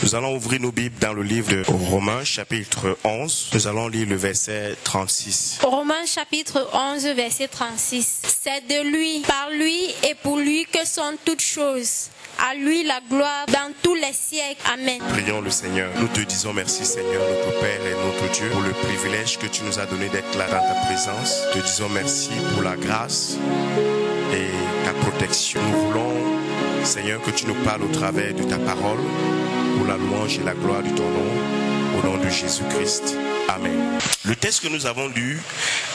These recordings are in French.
Nous allons ouvrir nos Bibles dans le livre de Romains, chapitre 11. Nous allons lire le verset 36. Romains chapitre 11, verset 36. C'est de lui, par lui et pour lui que sont toutes choses. À lui la gloire dans tous les siècles. Amen. Prions le Seigneur. Nous te disons merci Seigneur, notre Père et notre Dieu, pour le privilège que tu nous as donné d'être là dans ta présence. Te disons merci pour la grâce et ta protection. Nous voulons, Seigneur, que tu nous parles au travers de ta parole, pour la louange et la gloire de ton nom, au nom de Jésus-Christ. Amen. Le texte que nous avons lu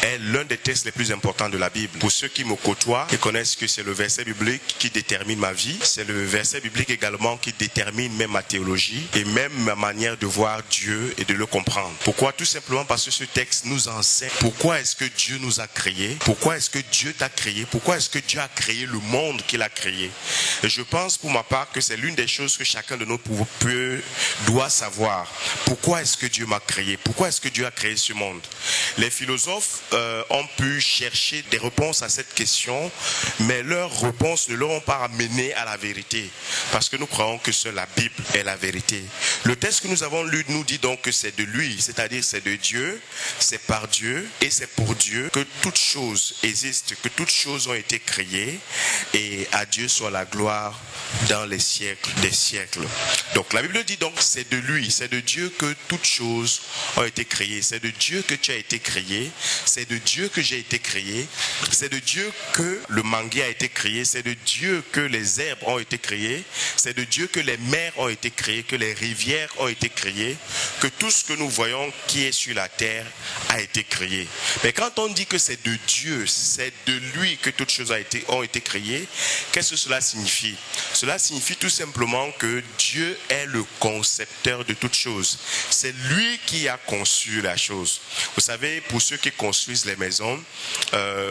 est l'un des textes les plus importants de la Bible. Pour ceux qui me côtoient et connaissent que c'est le verset biblique qui détermine ma vie, c'est le verset biblique également qui détermine même ma théologie et même ma manière de voir Dieu et de le comprendre. Pourquoi? Tout simplement parce que ce texte nous enseigne pourquoi est-ce que Dieu nous a créés, pourquoi est-ce que Dieu t'a créé, pourquoi est-ce que Dieu a créé le monde qu'il a créé. Et je pense pour ma part que c'est l'une des choses que chacun de nous doit savoir. Pourquoi est-ce que Dieu m'a créé? Pourquoi est-ce que Dieu a créé ce monde? Les philosophes ont pu chercher des réponses à cette question, mais leurs réponses ne leur ont pas amené à la vérité, parce que nous croyons que seule la Bible est la vérité. Le texte que nous avons lu nous dit donc que c'est de lui, c'est-à-dire c'est de Dieu, c'est par Dieu et c'est pour Dieu que toutes choses existent, que toutes choses ont été créées, et à Dieu soit la gloire dans les siècles des siècles. Donc la Bible dit donc c'est de lui, c'est de Dieu que toutes choses ont été créées, c'est de Dieu que tu as été créé, c'est de Dieu que j'ai été créé, c'est de Dieu que le manguier a été créé, c'est de Dieu que les herbes ont été créées, c'est de Dieu que les mers ont été créées, que les rivières ont été créées, que tout ce que nous voyons qui est sur la terre a été créé. Mais quand on dit que c'est de Dieu, c'est de lui que toutes choses ont été créées, qu'est-ce que cela signifie? Cela signifie tout simplement que Dieu est le concepteur de toutes choses. C'est lui qui a conçu la chose. Vous savez, pour ceux qui construisent les maisons,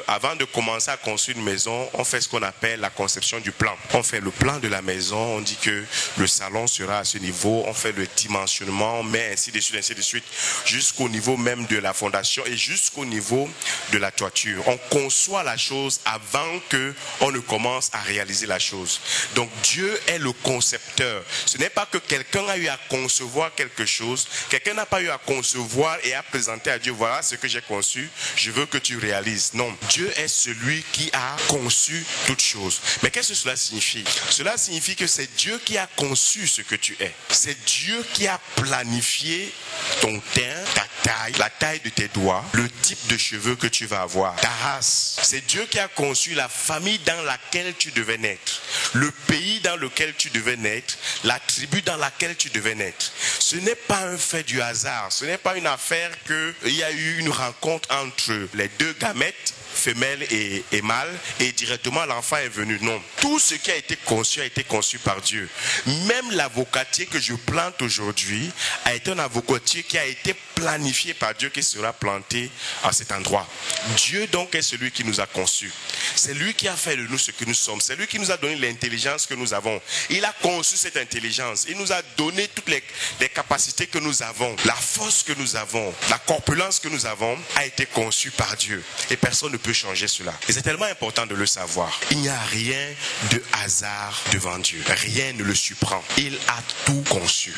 avant de commencer à construire une maison, on fait ce qu'on appelle la conception du plan. On fait le plan de la maison, on dit que le salon sera à ce niveau, on fait le dimensionnement, on met ainsi de suite, jusqu'au niveau même de la fondation et jusqu'au niveau de la toiture. On conçoit la chose avant qu'on ne commence à réaliser la chose. Donc Dieu est le concepteur. Ce n'est pas que quelqu'un a eu à concevoir quelque chose, quelqu'un n'a pas eu à concevoir et à présenter à Dieu, voilà ce que j'ai conçu, je veux que tu réalises. Non, Dieu est celui qui a conçu toutes choses. Mais qu'est-ce que cela signifie? Cela signifie que c'est Dieu qui a conçu ce que tu es. C'est Dieu qui a planifié ton teint, ta taille, la taille de tes doigts, le type de cheveux que tu vas avoir, ta race. C'est Dieu qui a conçu la famille dans laquelle tu devais naître, le pays dans lequel tu devais naître, la tribu dans laquelle tu devais naître. Ce n'est pas un fait du hasard, ce n'est pas une affaire qu'il y a eu une rencontre entre les deux gamètes, femelle et mâle, et directement l'enfant est venu. Non. Tout ce qui a été conçu par Dieu. Même l'avocatier que je plante aujourd'hui a été un avocatier qui a été planifié par Dieu, qui sera planté à cet endroit. Dieu donc est celui qui nous a conçus. C'est lui qui a fait de nous ce que nous sommes. C'est lui qui nous a donné l'intelligence que nous avons. Il a conçu cette intelligence. Il nous a donné toutes les capacités que nous avons. La force que nous avons, la corpulence que nous avons a été conçue par Dieu. Et personne ne peut changer cela. Et c'est tellement important de le savoir. Il n'y a rien de hasard devant Dieu. Rien ne le surprend. Il a tout conçu.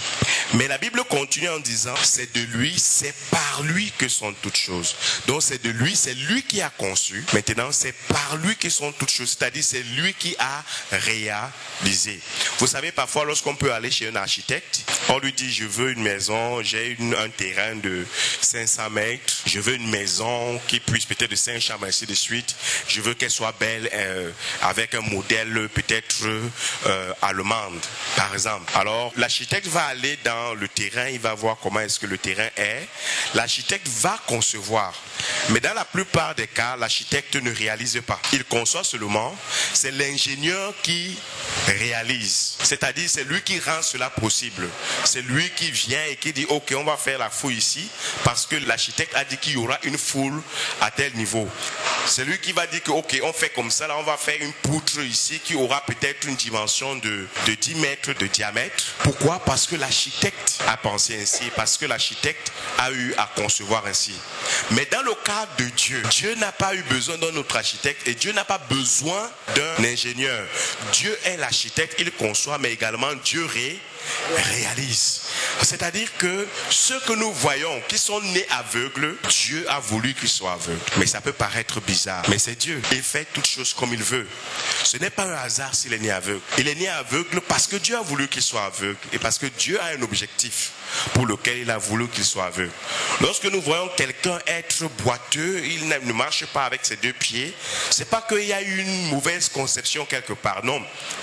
Mais la Bible continue en disant, c'est de lui, c'est par lui que sont toutes choses. Donc c'est de lui, c'est lui qui a conçu. Maintenant, c'est par lui que sont toutes choses. C'est-à-dire, c'est lui qui a réalisé. Vous savez, parfois, lorsqu'on peut aller chez un architecte, on lui dit, je veux une maison, j'ai un terrain de 500 mètres, je veux une maison qui puisse peut-être de 5 chambres, ainsi de suite. Je veux qu'elle soit belle avec un modèle peut-être allemande, par exemple. Alors, l'architecte va aller dans le terrain, il va voir comment est-ce que le terrain est. L'architecte va concevoir. Mais dans la plupart des cas, l'architecte ne réalise pas. Il conçoit seulement. C'est l'ingénieur qui réalise. C'est-à-dire, c'est lui qui rend cela possible. C'est lui qui vient et qui dit, ok, on va faire la foule ici, parce que l'architecte a dit qu'il y aura une foule à tel niveau. C'est lui qui va dire que, ok, on fait comme ça, là on va faire une poutre ici qui aura peut-être une dimension de 10 mètres de diamètre. Pourquoi? Parce que l'architecte a pensé ainsi, parce que l'architecte a eu à concevoir ainsi. Mais dans le cas de Dieu, Dieu n'a pas eu besoin d'un autre architecte et Dieu n'a pas besoin d'un ingénieur. Dieu est l'architecte, il conçoit, mais également Dieu réalise. C'est-à-dire que ceux que nous voyons, qui sont nés aveugles, Dieu a voulu qu'ils soient aveugles. Mais ça peut paraître bizarre, mais c'est Dieu. Il fait toutes choses comme il veut. Ce n'est pas un hasard s'il est né aveugle. Il est né aveugle parce que Dieu a voulu qu'il soit aveugle et parce que Dieu a un objectif pour lequel il a voulu qu'il soit aveugle. Lorsque nous voyons quelqu'un être boiteux, il ne marche pas avec ses deux pieds, c'est pas qu'il y a eu une mauvaise conception quelque part. Non,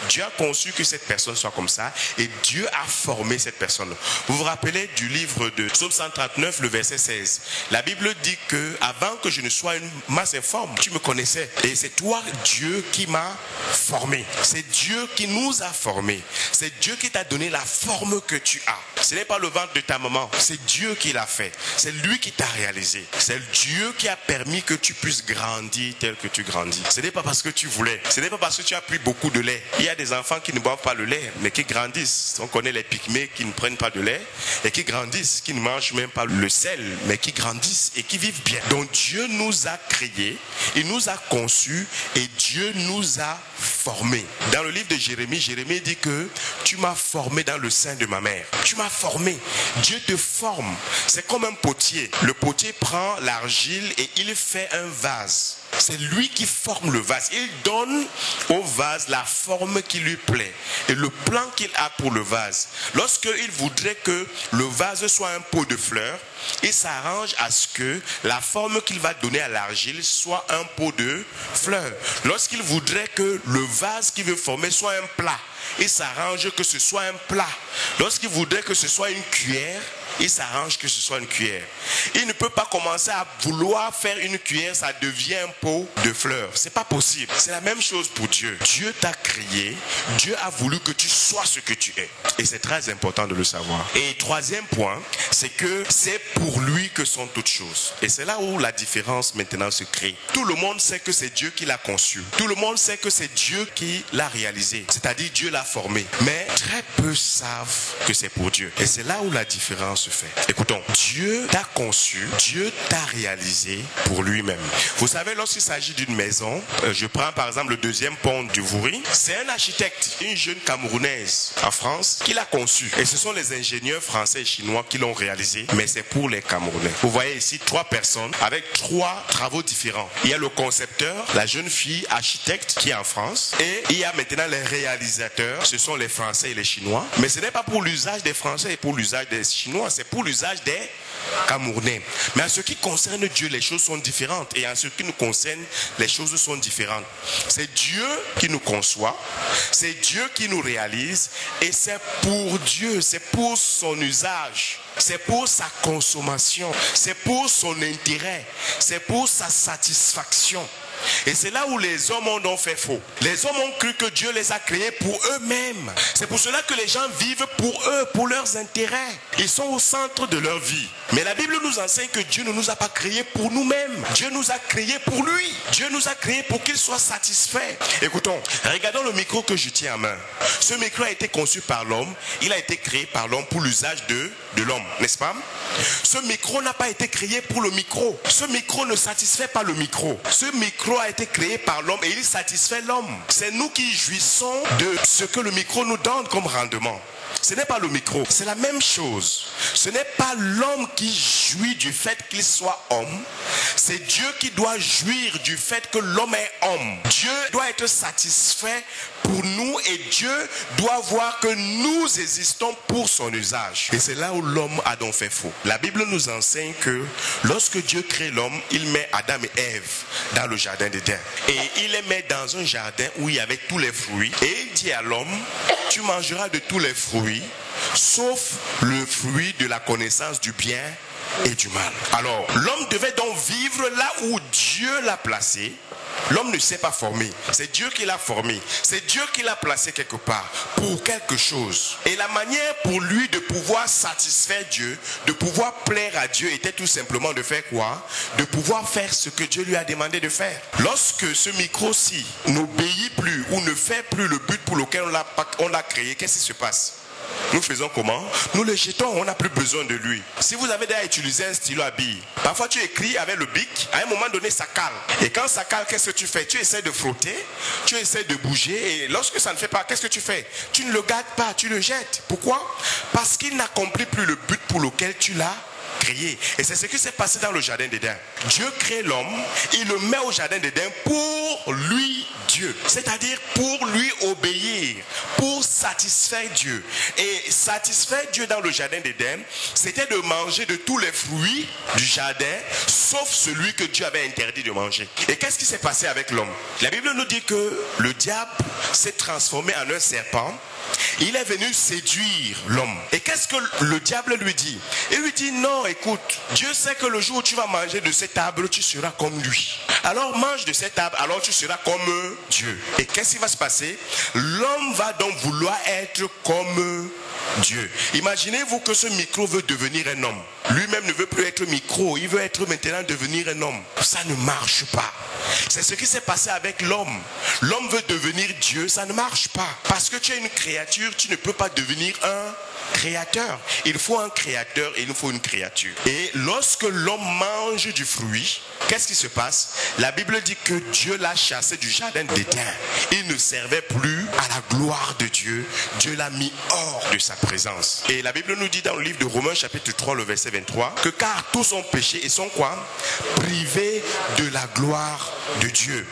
Dieu a conçu que cette personne soit comme ça et Dieu a formé cette personne. Vous vous rappelez du livre de Psaume 139, le verset 16. La Bible dit que avant que je ne sois une masse informe, tu me connaissais. Et c'est toi, Dieu, qui m'a formé. C'est Dieu qui nous a formés. C'est Dieu qui t'a donné la forme que tu as. Ce n'est pas le ventre de ta maman. C'est Dieu qui l'a fait. C'est lui qui t'a réalisé. C'est Dieu qui a permis que tu puisses grandir tel que tu grandis. Ce n'est pas parce que tu voulais. Ce n'est pas parce que tu as pris beaucoup de lait. Il y a des enfants qui ne boivent pas le lait, mais qui grandissent. On connaît les pygmées qui ne prennent pas de lait et qui grandissent, qui ne mangent même pas le sel, mais qui grandissent et qui vivent bien. Donc Dieu nous a créés, il nous a conçus et Dieu nous a formés. Dans le livre de Jérémie, Jérémie dit que tu m'as formé dans le sein de ma mère. Tu m'as formé. Dieu te forme. C'est comme un potier. Le potier prend l'argile et il fait un vase. C'est lui qui forme le vase. Il donne au vase la forme qui lui plaît et le plan qu'il a pour le vase. Lorsqu'il voudrait que le vase soit un pot de fleurs, il s'arrange à ce que la forme qu'il va donner à l'argile soit un pot de fleurs. Lorsqu'il voudrait que le vase qu'il veut former soit un plat, il s'arrange que ce soit un plat. Lorsqu'il voudrait que ce soit une cuillère, il s'arrange que ce soit une cuillère. Il ne peut pas commencer à vouloir faire une cuillère, ça devient un pot de fleurs. C'est pas possible. C'est la même chose pour Dieu. Dieu t'a créé, Dieu a voulu que tu sois ce que tu es. Et c'est très important de le savoir. Et troisième point, c'est que c'est pour lui que sont toutes choses. Et c'est là où la différence maintenant se crée. Tout le monde sait que c'est Dieu qui l'a conçu. Tout le monde sait que c'est Dieu qui l'a réalisé. C'est-à-dire Dieu l'a formé. Mais très peu savent que c'est pour Dieu. Et c'est là où la différence se fait. Écoutons, Dieu t'a conçu, Dieu t'a réalisé pour lui-même. Vous savez, lorsqu'il s'agit d'une maison, je prends par exemple le deuxième pont du Vouri, c'est un architecte, une jeune Camerounaise en France qui l'a conçu. Et ce sont les ingénieurs français et chinois qui l'ont réalisé, mais c'est pour les Camerounais. Vous voyez ici 3 personnes avec 3 travaux différents. Il y a le concepteur, la jeune fille architecte qui est en France, et il y a maintenant les réalisateurs, ce sont les Français et les Chinois. Mais ce n'est pas pour l'usage des Français et pour l'usage des Chinois, c'est pour l'usage des Camerounais. Mais en ce qui concerne Dieu, les choses sont différentes. Et en ce qui nous concerne, les choses sont différentes. C'est Dieu qui nous conçoit, c'est Dieu qui nous réalise, et c'est pour Dieu, c'est pour son usage, c'est pour sa consommation, c'est pour son intérêt, c'est pour sa satisfaction. Et c'est là où les hommes ont donc fait faux. Les hommes ont cru que Dieu les a créés pour eux-mêmes. C'est pour cela que les gens vivent pour eux, pour leurs intérêts. Ils sont au centre de leur vie. Mais la Bible nous enseigne que Dieu ne nous a pas créés pour nous-mêmes. Dieu nous a créés pour lui. Dieu nous a créés pour qu'il soit satisfait. Écoutons, regardons le micro que je tiens en main. Ce micro a été conçu par l'homme. Il a été créé par l'homme pour l'usage de l'homme, n'est-ce pas? Ce micro n'a pas été créé pour le micro. Ce micro ne satisfait pas le micro. Ce micro a été créé par l'homme et il satisfait l'homme. C'est nous qui jouissons de ce que le micro nous donne comme rendement. Ce n'est pas le micro, c'est la même chose. Ce n'est pas l'homme qui jouit du fait qu'il soit homme. C'est Dieu qui doit jouir du fait que l'homme est homme. Dieu doit être satisfait pour nous et Dieu doit voir que nous existons pour son usage. Et c'est là où l'homme a donc fait faux. La Bible nous enseigne que lorsque Dieu crée l'homme, il met Adam et Ève dans le jardin d'Éden. Et il les met dans un jardin où il y avait tous les fruits. Et il dit à l'homme, tu mangeras de tous les fruits, sauf le fruit de la connaissance du bien et du mal. Alors, l'homme devait donc vivre là où Dieu l'a placé. L'homme ne s'est pas formé. C'est Dieu qui l'a formé. C'est Dieu qui l'a placé quelque part pour quelque chose. Et la manière pour lui de pouvoir satisfaire Dieu, de pouvoir plaire à Dieu était tout simplement de faire quoi? De pouvoir faire ce que Dieu lui a demandé de faire. Lorsque ce micro-ci n'obéit plus ou ne fait plus le but pour lequel on l'a créé, qu'est-ce qui se passe? Nous faisons comment? Nous le jetons, on n'a plus besoin de lui. Si vous avez déjà utilisé un stylo à billes, parfois tu écris avec le bic, à un moment donné ça cale. Et quand ça cale, qu'est-ce que tu fais? Tu essaies de frotter, tu essaies de bouger, et lorsque ça ne fait pas, qu'est-ce que tu fais? Tu ne le gardes pas, tu le jettes. Pourquoi? Parce qu'il n'accomplit plus le but pour lequel tu l'as créé. Et c'est ce qui s'est passé dans le jardin d'Éden. Dieu crée l'homme, il le met au jardin d'Éden pour lui, Dieu. C'est-à-dire pour lui obéir, pour satisfaire Dieu. Et satisfaire Dieu dans le jardin d'Éden, c'était de manger de tous les fruits du jardin, sauf celui que Dieu avait interdit de manger. Et qu'est-ce qui s'est passé avec l'homme? La Bible nous dit que le diable s'est transformé en un serpent. Il est venu séduire l'homme. Et qu'est-ce que le diable lui dit? Il lui dit non, écoute, Dieu sait que le jour où tu vas manger de cet arbre, tu seras comme lui. Alors mange de cet arbre, alors tu seras comme Dieu. Et qu'est-ce qui va se passer? L'homme va donc vouloir être comme Dieu. Imaginez-vous que ce micro veut devenir un homme. Lui-même ne veut plus être micro, il veut être maintenant devenir un homme. Ça ne marche pas. C'est ce qui s'est passé avec l'homme. L'homme veut devenir Dieu, ça ne marche pas. Parce que tu es une créature, tu ne peux pas devenir un créateur. Il faut un créateur et il nous faut une créature. Et lorsque l'homme mange du fruit, qu'est-ce qui se passe? La Bible dit que Dieu l'a chassé du jardin d'Éden. Il ne servait plus à la gloire de Dieu. Dieu l'a mis hors de sa présence. Et la Bible nous dit dans le livre de Romains chapitre 3, le verset 23, que car tous ont péché et sont quoi? Privés de la gloire de Dieu.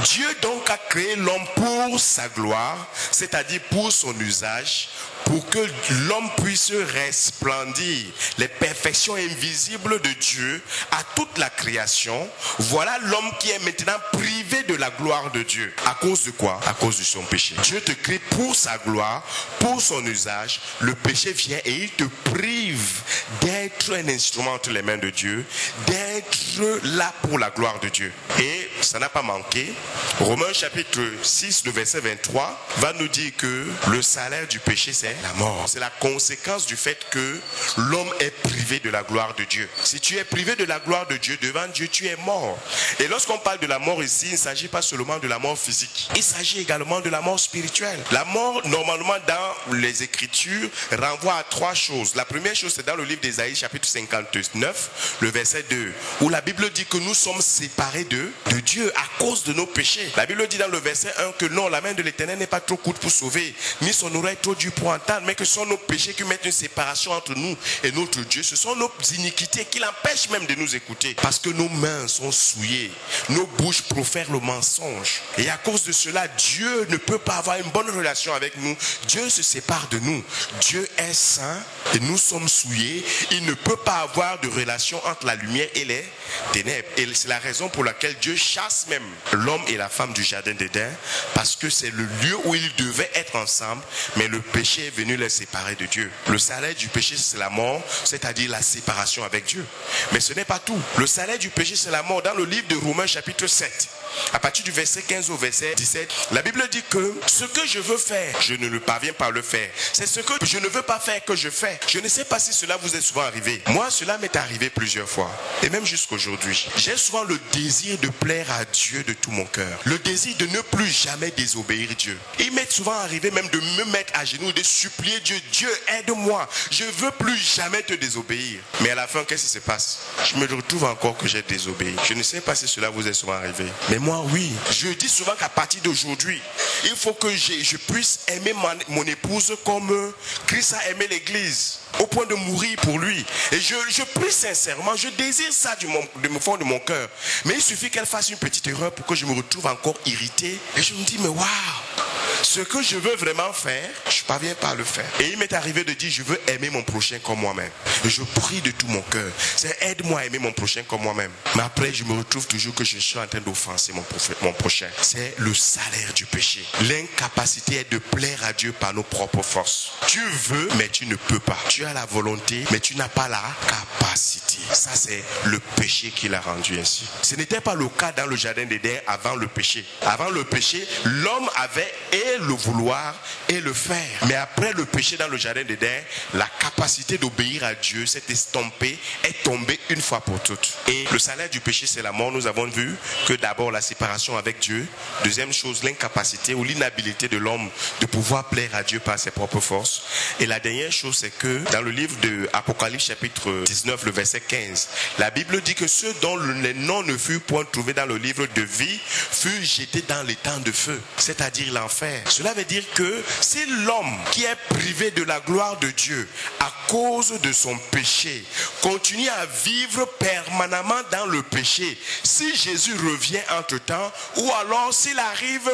Dieu donc a créé l'homme pour sa gloire, c'est-à-dire pour son usage, pour que l'homme puisse resplendir les perfections invisibles de Dieu à toute la création. Voilà l'homme qui est maintenant privé de la gloire de Dieu. À cause de quoi? À cause de son péché. Dieu te crée pour sa gloire, pour son usage. Le péché vient et il te prive d'être un instrument entre les mains de Dieu, d'être là pour la gloire de Dieu. Et ça n'a pas manqué. Romains chapitre 6, le verset 23 va nous dire que le salaire du péché, c'est la mort. C'est la conséquence du fait que l'homme est privé de la gloire de Dieu. Si tu es privé de la gloire de Dieu, devant Dieu, tu es mort. Et lorsqu'on parle de la mort ici, il ne s'agit pas seulement de la mort physique. Il s'agit également de la mort spirituelle. La mort, normalement, dans les Écritures, renvoie à trois choses. La première chose, c'est dans le livre d'Ésaïe, chapitre 59, le verset 2, où la Bible dit que nous sommes séparés de Dieu à cause de nos péchés. La Bible dit dans le verset 1 que non, la main de l'Éternel n'est pas trop courte pour sauver, ni son oreille trop dure pour entendre, mais que ce sont nos péchés qui mettent une séparation entre nous et notre Dieu. Ce sont nos iniquités qui l'empêchent même de nous écouter. Parce que nos mains sont souillées, nos bouches profèrent le mensonge. Et à cause de cela, Dieu ne peut pas avoir une bonne relation avec nous. Dieu se sépare de nous. Dieu est saint et nous sommes souillés. Il ne peut pas avoir de relation entre la lumière et les ténèbres. Et c'est la raison pour laquelle Dieu chasse même l'homme et la femme du jardin d'Éden, parce que c'est le lieu où ils devaient être ensemble, mais le péché est venu les séparer de Dieu. Le salaire du péché, c'est la mort, c'est-à-dire la séparation avec Dieu. Mais ce n'est pas tout. Le salaire du péché, c'est la mort. Dans le livre de Romains chapitre 7, à partir du verset 15 au verset 17, la Bible dit que ce que je veux faire, je ne le parviens pas à le faire. C'est ce que je ne veux pas faire que je fais. Je ne sais pas si cela vous est souvent arrivé. Moi, cela m'est arrivé plusieurs fois. Et même jusqu'aujourd'hui. J'ai souvent le désir de plaire à Dieu de tout mon cœur. Le désir de ne plus jamais désobéir Dieu. Il m'est souvent arrivé même de me mettre à genoux et de supplier Dieu. Dieu, aide-moi. Je ne veux plus jamais te désobéir. Mais à la fin, qu'est-ce qui se passe? Je me retrouve encore que j'ai désobéi. Je ne sais pas si cela vous est souvent arrivé. Mais moi, oui. Je dis souvent qu'à partir d'aujourd'hui, il faut que je puisse aimer mon épouse comme Christ a aimé l'Église, au point de mourir pour lui. Et je prie sincèrement, je désire ça du fond de mon cœur. Mais il suffit qu'elle fasse une petite erreur pour que je me retrouve encore irrité. Et je me dis, mais waouh, ce que je veux vraiment faire, je ne parviens pas à le faire. Et il m'est arrivé de dire, je veux aimer mon prochain comme moi-même. Et je prie de tout mon cœur. C'est aide-moi à aimer mon prochain comme moi-même. Mais après, je me retrouve toujours que je suis en train d'offenser mon prochain. C'est le salaire du péché. L'incapacité est de plaire à Dieu par nos propres forces. Tu veux, mais tu ne peux pas. Tu as la volonté, mais tu n'as pas la capacité. Ça, c'est le péché qui l'a rendu ainsi. Ce n'était pas le cas dans le jardin d'Éden avant le péché. Avant le péché, l'homme avait et le vouloir et le faire. Mais après le péché dans le jardin d'Éden, la capacité d'obéir à Dieu s'est estompée, est tombée une fois pour toutes. Et le salaire du péché, c'est la mort. Nous avons vu que d'abord la séparation avec Dieu. Deuxième chose, l'incapacité ou l'inhabilité de l'homme de pouvoir plaire à Dieu par ses propres forces. Et la dernière chose, c'est que dans le livre de Apocalypse chapitre 19, le verset 15, la Bible dit que ceux dont les noms ne furent point trouvés dans le livre de vie furent jetés dans les temps de feu, c'est-à-dire l'enfer. Cela veut dire que si l'homme qui est privé de la gloire de Dieu à cause de son péché continue à vivre permanemment dans le péché, si Jésus revient entre-temps, ou alors s'il arrive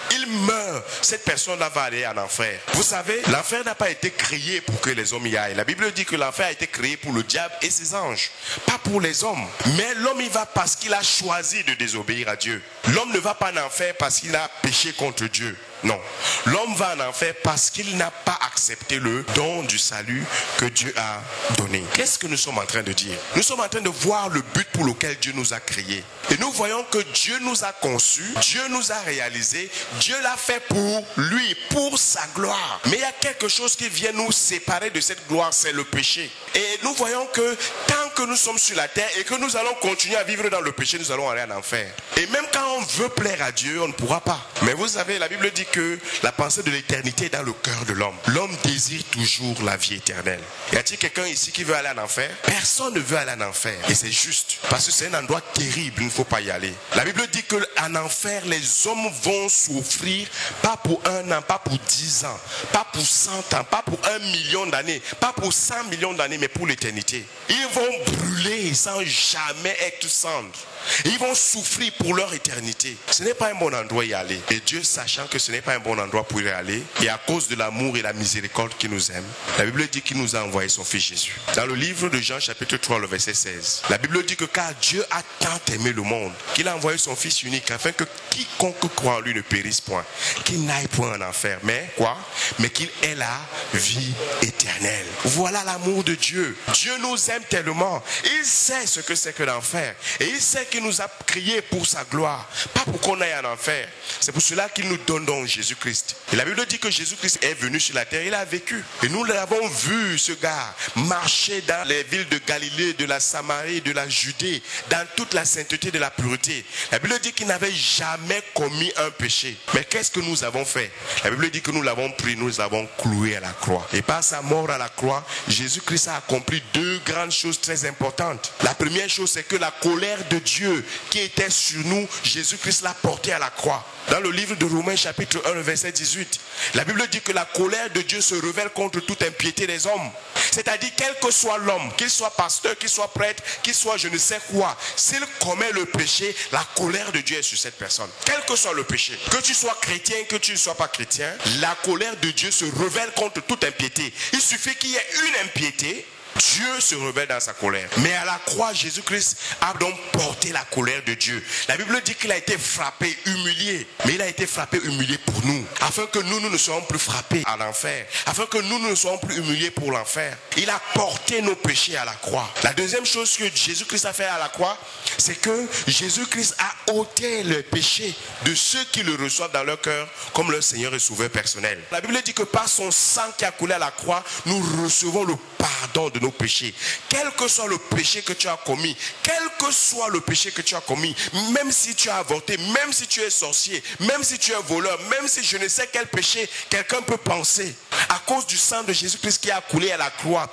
qu'il meurt, cette personne-là va aller en enfer. Vous savez, l'enfer n'a pas été créé pour que les hommes y aillent. La Bible dit que l'enfer a été créé pour le diable et ses anges, pas pour les hommes. Mais l'homme y va parce qu'il a choisi de désobéir à Dieu. L'homme ne va pas en enfer parce qu'il a péché contre Dieu. Non, l'homme va en enfer parce qu'il n'a pas accepté le don du salut que Dieu a donné. Qu'est-ce que nous sommes en train de dire? Nous sommes en train de voir le but pour lequel Dieu nous a créés. Et nous voyons que Dieu nous a conçus, Dieu nous a réalisés, Dieu l'a fait pour lui, pour sa gloire. Mais il y a quelque chose qui vient nous séparer de cette gloire, c'est le péché. Et nous voyons que tant que nous sommes sur la terre et que nous allons continuer à vivre dans le péché, nous allons aller en enfer. Et même quand on veut plaire à Dieu, on ne pourra pas. Mais vous savez, la Bible dit que la pensée de l'éternité est dans le cœur de l'homme. L'homme désire toujours la vie éternelle. Y a-t-il quelqu'un ici qui veut aller en enfer? Personne ne veut aller en enfer. Et c'est juste. Parce que c'est un endroit terrible, il ne faut pas y aller. La Bible dit qu'en enfer, les hommes vont souffrir, pas pour 1 an, pas pour 10 ans, pas pour 100 ans, pas pour 1 million d'années, pas pour 100 millions d'années, mais pour l'éternité. Ils vont brûler sans jamais être cendres. Ils vont souffrir pour leur éternité. Ce n'est pas un bon endroit y aller. Et Dieu, sachant que ce n'est pas un bon endroit pour y aller, et à cause de l'amour et la miséricorde qu'il nous aime, la Bible dit qu'il nous a envoyé son Fils Jésus. Dans le livre de Jean chapitre 3, le verset 16, la Bible dit que car Dieu a tant aimé le monde, qu'il a envoyé son Fils unique, afin que quiconque croit en lui ne périsse point, qu'il n'aille point en enfer, mais quoi? Mais qu'il ait la vie éternelle. Voilà l'amour de Dieu. Dieu nous aime tellement. Il sait ce que c'est que l'enfer. Et il sait qu'il nous a créés pour sa gloire, pas pour qu'on aille en enfer. C'est pour cela qu'il nous donne donc Jésus-Christ. Et la Bible dit que Jésus-Christ est venu sur la terre, il a vécu. Et nous l'avons vu, ce gars, marcher dans les villes de Galilée, de la Samarie, de la Judée, dans toute la sainteté de la pureté. La Bible dit qu'il n'avait jamais commis un péché. Mais qu'est-ce que nous avons fait? La Bible dit que nous l'avons pris, nous l'avons cloué à la croix. Et par sa mort à la croix, Jésus-Christ a accompli 2 grandes choses très importantes. La première chose, c'est que la colère de Dieu qui était sur nous, Jésus-Christ l'a porté à la croix. Dans le livre de Romains chapitre 1, verset 18, la Bible dit que la colère de Dieu se révèle contre toute impiété des hommes. C'est-à-dire, quel que soit l'homme, qu'il soit pasteur, qu'il soit prêtre, qu'il soit je ne sais quoi, s'il commet le péché, la colère de Dieu est sur cette personne. Quel que soit le péché, que tu sois chrétien, que tu ne sois pas chrétien, la colère de Dieu se révèle contre toute impiété. Il suffit qu'il y ait une impiété, Dieu se révèle dans sa colère. Mais à la croix, Jésus-Christ a donc porté la colère de Dieu. La Bible dit qu'il a été frappé, humilié. Mais il a été frappé, humilié pour nous. Afin que nous ne soyons plus frappés à l'enfer. Afin que nous ne soyons plus humiliés pour l'enfer. Il a porté nos péchés à la croix. La deuxième chose que Jésus-Christ a fait à la croix, c'est que Jésus-Christ a ôté le péché de ceux qui le reçoivent dans leur cœur comme leur Seigneur et Sauveur personnel. La Bible dit que par son sang qui a coulé à la croix, nous recevons le pardon de nos péchés. Quel que soit le péché que tu as commis, quel que soit le péché que tu as commis, même si tu as avorté, même si tu es sorcier, même si tu es voleur, même si je ne sais quel péché quelqu'un peut penser, à cause du sang de Jésus-Christ qui a coulé à la croix,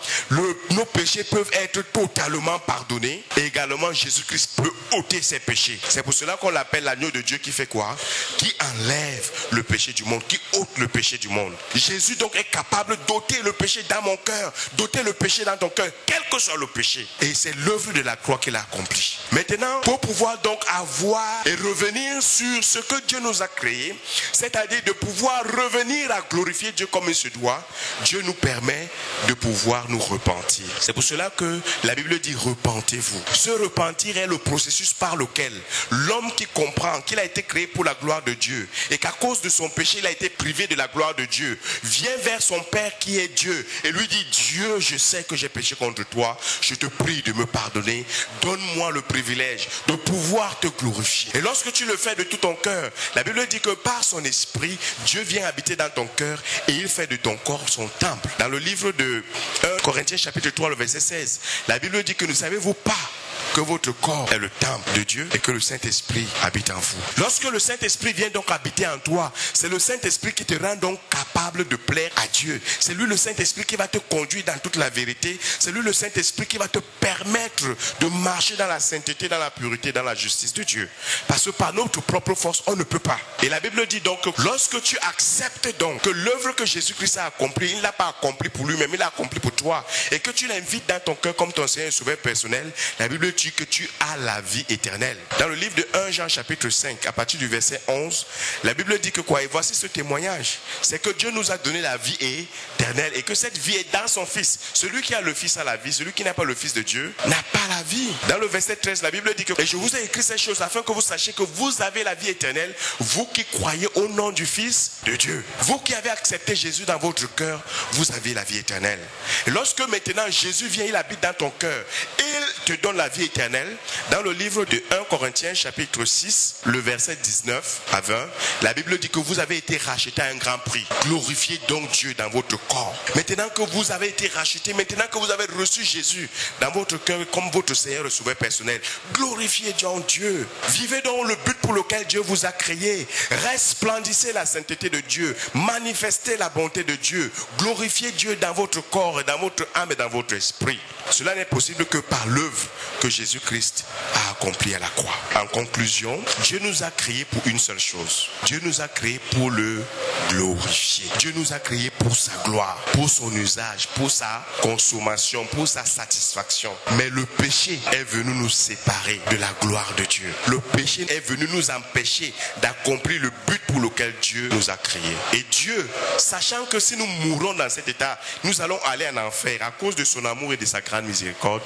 nos péchés peuvent être totalement pardonnés. Et également Jésus-Christ peut ôter ses péchés. C'est pour cela qu'on l'appelle l'agneau de Dieu qui fait quoi? Qui enlève le péché du monde, qui ôte le péché du monde. Jésus donc est capable d'ôter le péché dans mon cœur, d'ôter le péché dans ton cœur, quel que soit le péché. Et c'est l'œuvre de la croix qu'il a accompli. Maintenant, pour pouvoir donc avoir et revenir sur ce que Dieu nous a créé, c'est-à-dire de pouvoir revenir à glorifier Dieu comme il se doit, Dieu nous permet de pouvoir nous repentir. C'est pour cela que la Bible dit repentez-vous. Ce repentir est le processus par lequel l'homme qui comprend qu'il a été créé pour la gloire de Dieu et qu'à cause de son péché, il a été privé de la gloire de Dieu, vient vers son Père qui est Dieu et lui dit, Dieu, je sais que j'ai péché contre toi, je te prie de me pardonner, donne-moi le privilège de pouvoir te glorifier. Et lorsque tu le fais de tout ton cœur, la Bible dit que par son esprit, Dieu vient habiter dans ton cœur et il fait de ton corps son temple. Dans le livre de 1 Corinthiens chapitre 3, le verset 16, la Bible dit que ne savez-vous pas que votre corps est le temple de Dieu et que le Saint-Esprit habite en vous. Lorsque le Saint-Esprit vient donc habiter en toi, c'est le Saint-Esprit qui te rend donc capable de plaire à Dieu. C'est lui le Saint-Esprit qui va te conduire dans toute la vérité. C'est lui le Saint-Esprit qui va te permettre de marcher dans la sainteté, dans la pureté, dans la justice de Dieu. Parce que par notre propre force, on ne peut pas. Et la Bible dit donc que lorsque tu acceptes donc que l'œuvre que Jésus-Christ a accomplie, il ne l'a pas accomplie pour lui-même, il l'a accomplie pour toi. Et que tu l'invites dans ton cœur comme ton Seigneur et Sauveur personnel, la Bible dit que tu as la vie éternelle. Dans le livre de 1 Jean chapitre 5, à partir du verset 11, la Bible dit que quoi? Et voici ce témoignage. C'est que Dieu nous a donné la vie éternelle et que cette vie est dans son Fils. Celui qui a le Fils a la vie. Celui qui n'a pas le Fils de Dieu n'a pas la vie. Dans le verset 13, la Bible dit que et je vous ai écrit ces choses afin que vous sachiez que vous avez la vie éternelle, vous qui croyez au nom du Fils de Dieu. Vous qui avez accepté Jésus dans votre cœur, vous avez la vie éternelle. Et lorsque maintenant Jésus vient, il habite dans ton cœur, il te donne la vie éternelle. Dans le livre de 1 Corinthiens chapitre 6, le verset 19 à 20, la Bible dit que vous avez été rachetés à un grand prix. Glorifiez donc Dieu dans votre corps. Maintenant que vous avez été rachetés, maintenant que vous avez reçu Jésus dans votre cœur comme votre Seigneur et Sauveur personnel, glorifiez Dieu. Vivez donc le but pour lequel Dieu vous a créé. Resplendissez la sainteté de Dieu. Manifestez la bonté de Dieu. Glorifiez Dieu dans votre corps et dans votre âme et dans votre esprit. Cela n'est possible que par l'œuvre que Jésus-Christ a accomplie à la croix. En conclusion, Dieu nous a créés pour une seule chose. Dieu nous a créés pour le glorifier. Dieu nous a créés pour sa gloire, pour son usage, pour sa consommation, pour sa satisfaction. Mais le péché est venu nous séparer de la gloire de Dieu. Le péché est venu nous empêcher d'accomplir le but pour lequel Dieu nous a créés. Et Dieu, sachant que si nous mourons dans cet état, nous allons aller en enfer à cause de son amour et de sa grande miséricorde,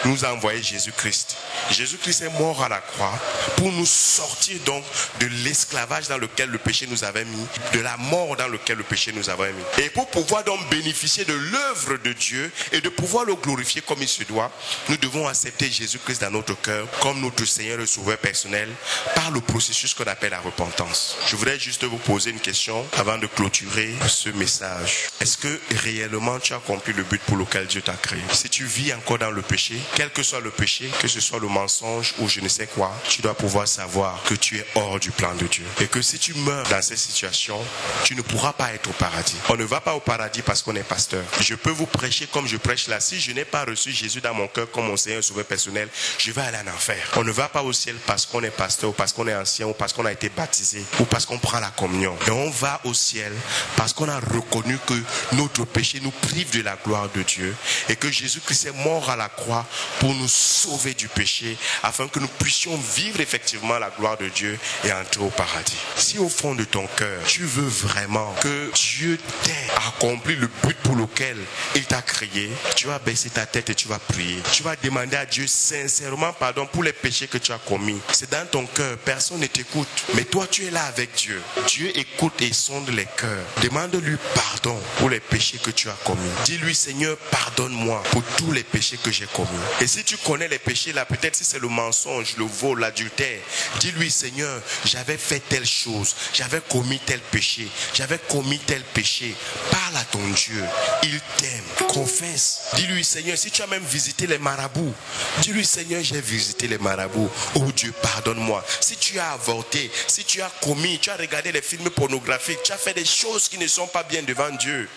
nous a envoyé Jésus-Christ. Jésus-Christ est mort à la croix pour nous sortir donc de l'esclavage dans lequel le péché nous avait mis, de la mort dans lequel le péché nous avait mis. Et pour pouvoir donc bénéficier de l'œuvre de Dieu et de pouvoir le glorifier comme il se doit, nous devons accepter Jésus-Christ dans notre cœur comme notre Seigneur et Sauveur personnel par le processus qu'on appelle la repentance. Je voudrais juste vous poser une question avant de clôturer ce message. Est-ce que réellement tu as accompli le but pour lequel Dieu t'a créé? Si tu vis encore dans le péché, quel que soit le péché, que ce soit le mensonge ou je ne sais quoi, tu dois pouvoir savoir que tu es hors du plan de Dieu. Et que si tu meurs dans cette situation, tu ne pourras pas être au paradis. On ne va pas au paradis parce qu'on est pasteur. Je peux vous prêcher comme je prêche là. Si je n'ai pas reçu Jésus dans mon cœur comme mon Seigneur et Sauveur personnel, je vais aller en enfer. On ne va pas au ciel parce qu'on est pasteur ou parce qu'on est ancien ou parce qu'on a été baptisé ou parce qu'on prend la communion. Et on va au ciel parce qu'on a reconnu que notre péché nous prive de la gloire de Dieu et que Jésus-Christ est mort à la croix pour nous sauver du péché afin que nous puissions vivre effectivement la gloire de Dieu et entrer au paradis. Si au fond de ton cœur, tu veux vraiment que Dieu t'ait accompli le but pour lequel il t'a créé, tu vas baisser ta tête et tu vas prier. Tu vas demander à Dieu sincèrement pardon pour les péchés que tu as commis. C'est dans ton cœur, personne ne t'écoute, mais toi tu es là avec Dieu. Dieu écoute et sonde les cœurs. Demande-lui pardon pour les péchés que tu as commis. Dis-lui, Seigneur, pardonne-moi pour tous les péchés que j'ai commis. Et si tu connais les péchés là, peut-être si c'est le mensonge, le vol, l'adultère, dis-lui, Seigneur, j'avais fait telle chose, j'avais commis tel péché, j'avais commis tel péché. Parle à ton Dieu, il t'aime, confesse. Dis-lui, Seigneur, si tu as même visité les marabouts, dis-lui, Seigneur, j'ai visité les marabouts. Oh Dieu, pardonne-moi. Si tu as avorté, si tu as commis, tu as regardé les films pornographiques, tu as fait des choses qui ne sont pas bien devant Dieu,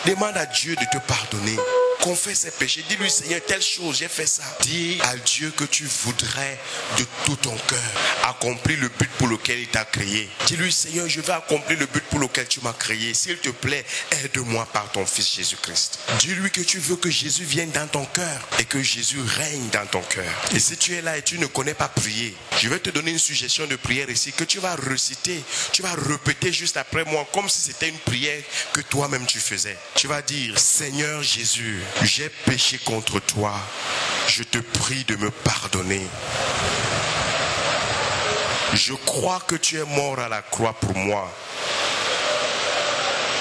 demande à Dieu de te pardonner. Confesse ses péchés. Dis-lui, Seigneur, telle chose, j'ai fait ça. Dis à Dieu que tu voudrais de tout ton cœur accomplir le but pour lequel il t'a créé. Dis-lui, Seigneur, je vais accomplir le but pour lequel tu m'as créé. S'il te plaît, aide-moi par ton Fils Jésus-Christ. Dis-lui que tu veux que Jésus vienne dans ton cœur et que Jésus règne dans ton cœur. Et si tu es là et tu ne connais pas prier, je vais te donner une suggestion de prière ici que tu vas réciter, tu vas répéter juste après moi comme si c'était une prière que toi-même tu faisais. Tu vas dire, Seigneur Jésus, j'ai péché contre toi, je te prie de me pardonner. Je crois que tu es mort à la croix pour moi.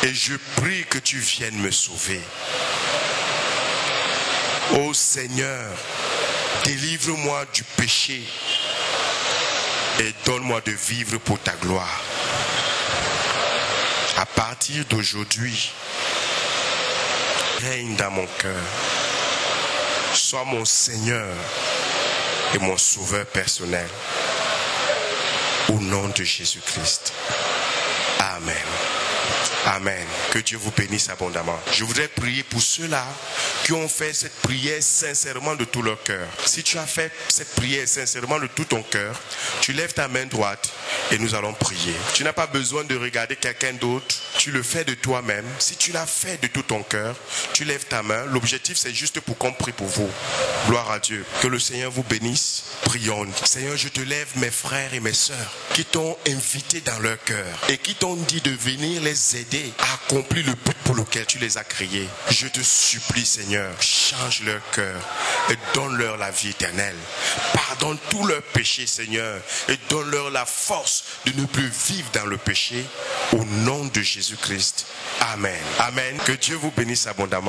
Et je prie que tu viennes me sauver. Ô Seigneur, délivre-moi du péché et donne-moi de vivre pour ta gloire. À partir d'aujourd'hui, règne dans mon cœur. Sois mon Seigneur et mon Sauveur personnel. Au nom de Jésus-Christ. Amen. Amen. Que Dieu vous bénisse abondamment. Je voudrais prier pour ceux-là qui ont fait cette prière sincèrement de tout leur cœur. Si tu as fait cette prière sincèrement de tout ton cœur, tu lèves ta main droite et nous allons prier. Tu n'as pas besoin de regarder quelqu'un d'autre. Tu le fais de toi-même. Si tu l'as fait de tout ton cœur, tu lèves ta main. L'objectif, c'est juste pour qu'on prie pour vous. Gloire à Dieu. Que le Seigneur vous bénisse. Prions. Seigneur, je te lève mes frères et mes sœurs qui t'ont invité dans leur cœur et qui t'ont dit de venir les aider à accomplir le but pour lequel tu les as créés. Je te supplie, Seigneur, change leur cœur et donne-leur la vie éternelle. Pardonne tous leurs péchés, Seigneur, et donne-leur la force de ne plus vivre dans le péché. Au nom de Jésus-Christ. Amen. Amen. Que Dieu vous bénisse abondamment.